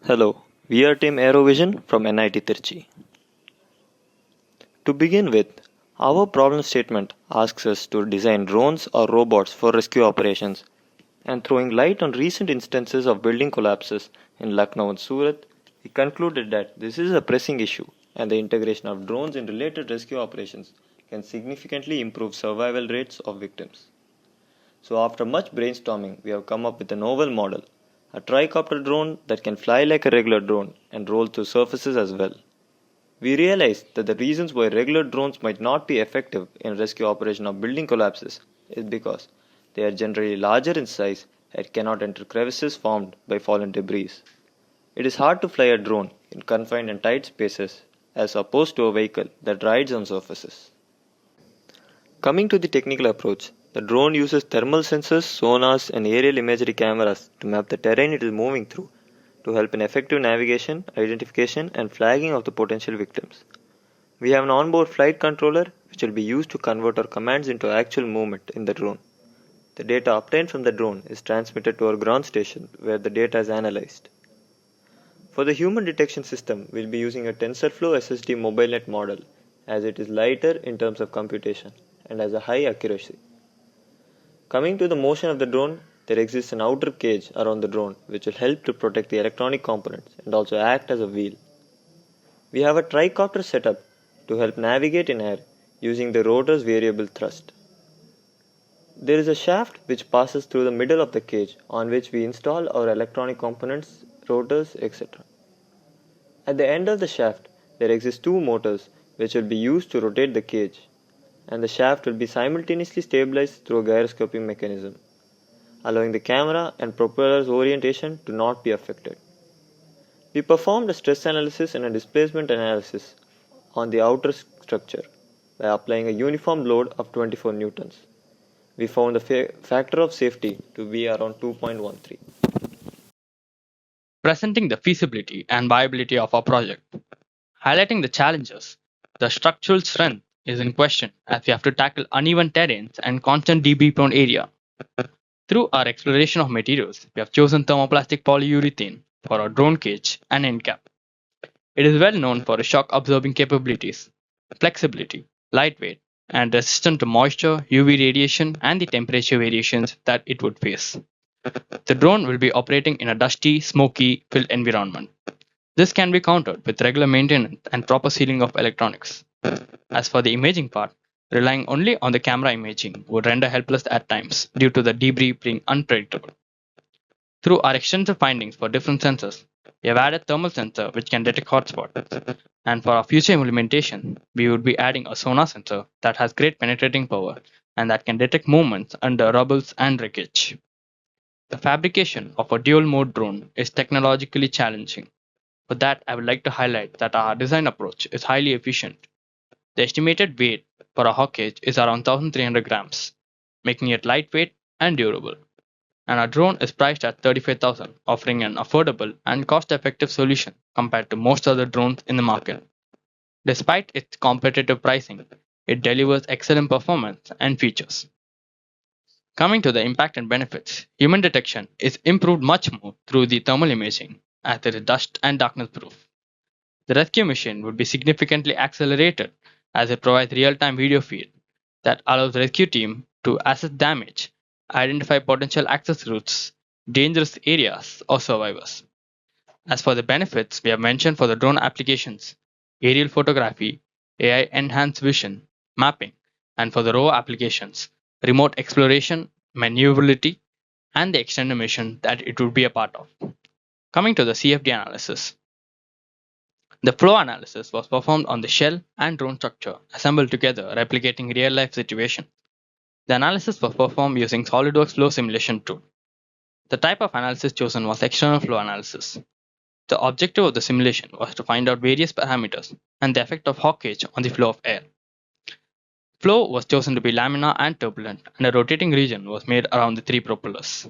Hello, we are Team Aerovision from NIT TRICHY. To begin with, our problem statement asks us to design drones or robots for rescue operations, and throwing light on recent instances of building collapses in Lucknow and Surat, we concluded that this is a pressing issue and the integration of drones in related rescue operations can significantly improve survival rates of victims. So, after much brainstorming, we have come up with a novel model, a tricopter drone that can fly like a regular drone and roll through surfaces as well. We realized that the reasons why regular drones might not be effective in rescue operation of building collapses is because they are generally larger in size and cannot enter crevices formed by fallen debris. It is hard to fly a drone in confined and tight spaces as opposed to a vehicle that rides on surfaces. Coming to the technical approach, the drone uses thermal sensors, sonars, and aerial imagery cameras to map the terrain it is moving through to help in effective navigation, identification, and flagging of the potential victims. We have an onboard flight controller which will be used to convert our commands into actual movement in the drone. The data obtained from the drone is transmitted to our ground station where the data is analyzed. For the human detection system, we'll be using a TensorFlow SSD MobileNet model as it is lighter in terms of computation and has a high accuracy. Coming to the motion of the drone, there exists an outer cage around the drone which will help to protect the electronic components and also act as a wheel. We have a tricopter setup to help navigate in air using the rotor's variable thrust. There is a shaft which passes through the middle of the cage on which we install our electronic components, rotors, etc. At the end of the shaft, there exist two motors which will be used to rotate the cage, and the shaft will be simultaneously stabilized through a gyroscoping mechanism, allowing the camera and propeller's orientation to not be affected. We performed a stress analysis and a displacement analysis on the outer structure by applying a uniform load of 24 newtons. We found the factor of safety to be around 2.13. Presenting the feasibility and viability of our project. Highlighting the challenges, the structural strength is in question as we have to tackle uneven terrains and constant debris prone area. Through our exploration of materials, we have chosen thermoplastic polyurethane for our drone cage and end cap. It is well known for its shock absorbing capabilities, flexibility, lightweight, and resistant to moisture, UV radiation, and the temperature variations that it would face. The drone will be operating in a dusty, smoky, filled environment. This can be countered with regular maintenance and proper sealing of electronics. As for the imaging part, relying only on the camera imaging would render helpless at times due to the debris being unpredictable. Through our extensive findings for different sensors, we have added thermal sensor which can detect hotspots. And for our future implementation, we would be adding a sonar sensor that has great penetrating power and that can detect movements under rubbles and wreckage. The fabrication of a dual mode drone is technologically challenging. For that, I would like to highlight that our design approach is highly efficient. The estimated weight for a hawk cage is around 1300 grams, making it lightweight and durable. And our drone is priced at 35,000, offering an affordable and cost-effective solution compared to most other drones in the market. Despite its competitive pricing, it delivers excellent performance and features. Coming to the impact and benefits, human detection is improved much more through the thermal imaging as it is dust and darkness proof. The rescue mission would be significantly accelerated as it provides real-time video feed that allows the rescue team to assess damage, identify potential access routes, dangerous areas, or survivors. As for the benefits, we have mentioned for the drone applications, aerial photography, AI enhanced vision, mapping, and for the ROV applications, remote exploration, maneuverability, and the extended mission that it would be a part of. Coming to the CFD analysis, the flow analysis was performed on the shell and drone structure assembled together, replicating real life situations. The analysis was performed using SolidWorks Flow Simulation tool. The type of analysis chosen was external flow analysis. The objective of the simulation was to find out various parameters and the effect of hawk cage on the flow of air. Flow was chosen to be laminar and turbulent, and a rotating region was made around the three propellers.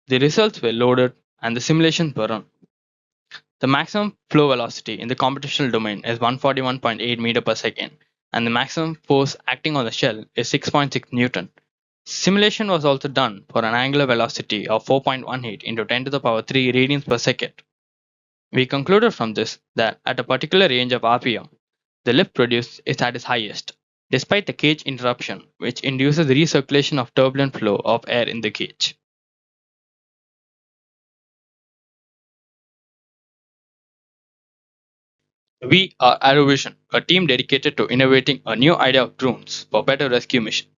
The results were loaded and the simulations were run. The maximum flow velocity in the computational domain is 141.8 meter per second, and the maximum force acting on the shell is 6.6 Newton. Simulation was also done for an angular velocity of 4.18 into 10 to the power 3 radians per second. We concluded from this that at a particular range of RPM, the lift produced is at its highest, despite the cage interruption, which induces the recirculation of turbulent flow of air in the cage. We are Aerovision, a team dedicated to innovating a new idea of drones for better rescue missions.